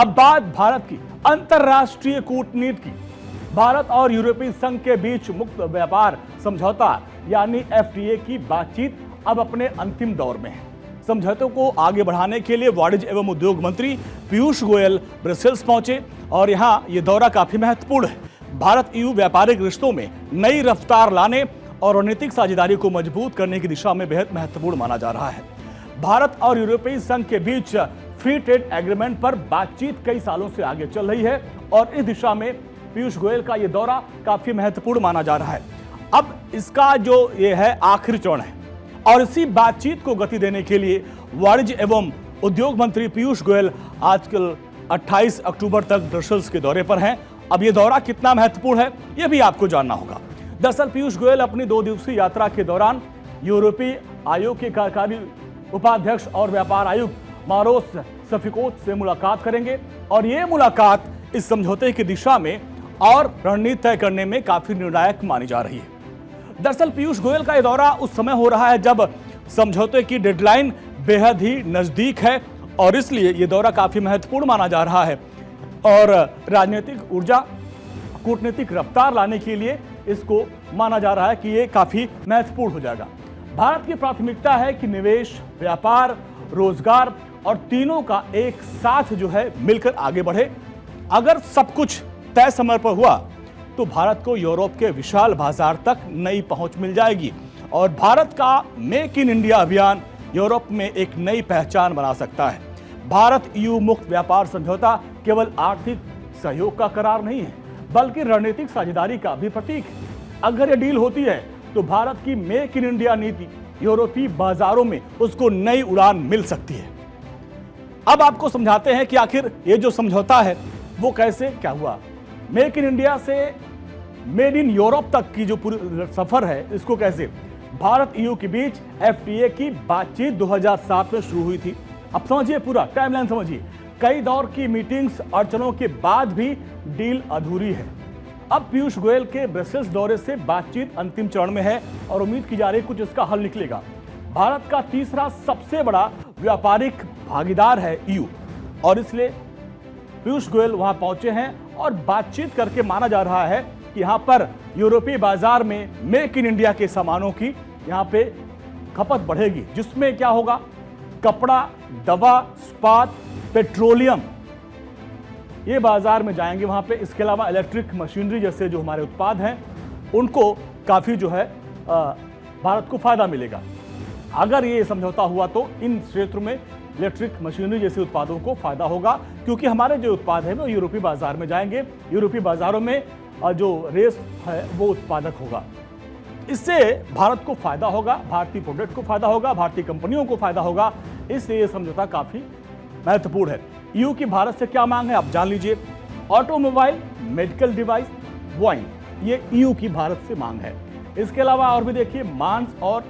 अब बात भारत की अंतर्राष्ट्रीय कूटनीति की। भारत और यूरोपीय संघ के बीच मुक्त व्यापार समझौता यानी एफटीए की बातचीत अब अपने अंतिम दौर में है। समझौते को आगे बढ़ाने के लिए वाणिज्य एवं उद्योग मंत्री पीयूष गोयल ब्रसेल्स पहुंचे और यहां ये दौरा काफी महत्वपूर्ण है। भारत ईयू व्यापारिक रिश्तों में नई रफ्तार लाने और रणनीतिक साझेदारी को मजबूत करने की दिशा में बेहद महत्वपूर्ण माना जा रहा है। भारत और यूरोपीय संघ के बीच फ्री ट्रेड एग्रीमेंट पर बातचीत कई सालों से आगे चल रही है और इस दिशा में पीयूष गोयल का यह दौरा काफी महत्वपूर्ण माना जा रहा है। अब इसका जो ये है आखिरी चरण है और इसी बातचीत को गति देने के लिए वाणिज्य एवं उद्योग मंत्री पीयूष गोयल आजकल 28 अक्टूबर तक ब्रसेल्स के दौरे पर हैं। अब यह दौरा कितना महत्वपूर्ण है यह भी आपको जानना होगा। दरअसल पीयूष गोयल अपनी 2 दिवसीय यात्रा के दौरान यूरोपीय आयोग के कार्यकारी उपाध्यक्ष और व्यापार आयुक्त मारोस सफिकोट से मुलाकात करेंगे और यह मुलाकात इस समझौते की दिशा में और रणनीति तय करने में काफी निर्णायक मानी जा रही है। दरअसल पीयूष गोयल का यह दौरा उस समय हो रहा है जब समझौते की डेडलाइन बेहद ही नजदीक है और इसलिए यह दौरा काफी महत्वपूर्ण माना जा रहा है और राजनीतिक ऊर्जा कूटनीतिक रफ्तार लाने के लिए इसको माना जा रहा है कि यह काफी महत्वपूर्ण हो जाएगा। भारत की प्राथमिकता है कि निवेश, व्यापार, रोजगार और तीनों का एक साथ जो है मिलकर आगे बढ़े। अगर सब कुछ तय समय पर हुआ तो भारत को यूरोप के विशाल बाजार तक नई पहुंच मिल जाएगी और भारत का मेक इन इंडिया अभियान यूरोप में एक नई पहचान बना सकता है। भारत ईयू मुक्त व्यापार समझौता केवल आर्थिक सहयोग का करार नहीं है बल्कि रणनीतिक साझेदारी का भी प्रतीक है। अगर यह डील होती है तो भारत की मेक इन इंडिया नीति यूरोपीय बाजारों में उसको नई उड़ान मिल सकती है। अब आपको समझाते हैं कि आखिर ये जो समझौता है वो कैसे क्या हुआ। मेक इन इंडिया से मेड इन यूरोप तक की जो पूरी सफर है इसको कैसे भारत ईयू के बीच एफटीए की बातचीत 2007 में शुरू हुई थी। अब समझिए पूरा टाइमलाइन समझिए। कई दौर की मीटिंग्स अड़चनों के बाद भी डील अधूरी है। अब पीयूष गोयल के ब्रसेल्स दौरे से बातचीत अंतिम चरण में है और उम्मीद की जा रही है कुछ इसका हल निकलेगा। भारत का तीसरा सबसे बड़ा व्यापारिक भागीदार है ईयू और इसलिए पीयूष गोयल वहां पहुंचे हैं और बातचीत करके माना जा रहा है कि यहां पर यूरोपीय बाजार में मेक इन इंडिया के सामानों की यहां पे खपत बढ़ेगी, जिसमें क्या होगा, कपड़ा, दवा, इस्पात, पेट्रोलियम ये बाजार में जाएंगे वहां पे। इसके अलावा इलेक्ट्रिक मशीनरी जैसे जो हमारे उत्पाद हैं उनको काफी जो है भारत को फायदा मिलेगा। अगर ये समझौता हुआ तो इन क्षेत्र में इलेक्ट्रिक मशीनरी जैसे उत्पादों को फायदा होगा क्योंकि हमारे जो उत्पाद हैं वो यूरोपीय बाजार में जाएंगे। यूरोपीय बाजारों में जो रेस है वो उत्पादक होगा। इससे भारत को फायदा होगा, भारतीय प्रोडक्ट को फायदा होगा, भारतीय कंपनियों को फायदा होगा। इसलिए यह समझौता काफी महत्वपूर्ण है। ईयू की भारत से क्या मांग है आप जान लीजिए। ऑटोमोबाइल, मेडिकल डिवाइस, वाइन, ये ईयू की भारत से मांग है। इसके अलावा और भी देखिए, मांस और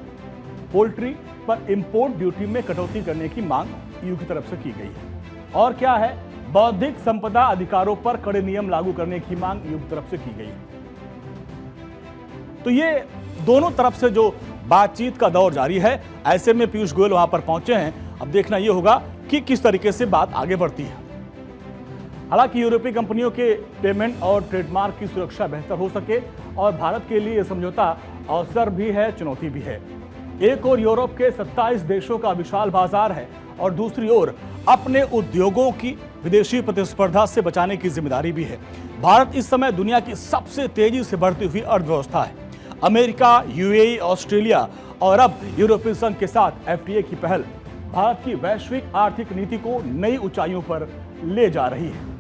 पोल्ट्री पर इंपोर्ट ड्यूटी में कटौती करने की मांग ईयू की तरफ से की गई है। और क्या है, बौद्धिक संपदा अधिकारों पर कड़े नियम लागू करने की मांग ईयू की तरफ से की गई है। तो ये दोनों तरफ से जो बातचीत का दौर जारी है, ऐसे में पीयूष गोयल वहां पर पहुंचे हैं। अब देखना यह होगा कि किस तरीके से बात आगे बढ़ती है। हालांकि यूरोपीय कंपनियों के पेमेंट और ट्रेडमार्क की सुरक्षा बेहतर हो सके और भारत के लिए यह समझौता अवसर भी है, चुनौती भी है। एक ओर यूरोप के 27 देशों का विशाल बाजार है और दूसरी ओर अपने उद्योगों की विदेशी प्रतिस्पर्धा से बचाने की जिम्मेदारी भी है। भारत इस समय दुनिया की सबसे तेजी से बढ़ती हुई अर्थव्यवस्था है। अमेरिका, यूएई, ऑस्ट्रेलिया और अब यूरोपीय संघ के साथ एफटीए की पहल भारत की वैश्विक आर्थिक नीति को नई ऊंचाइयों पर ले जा रही है।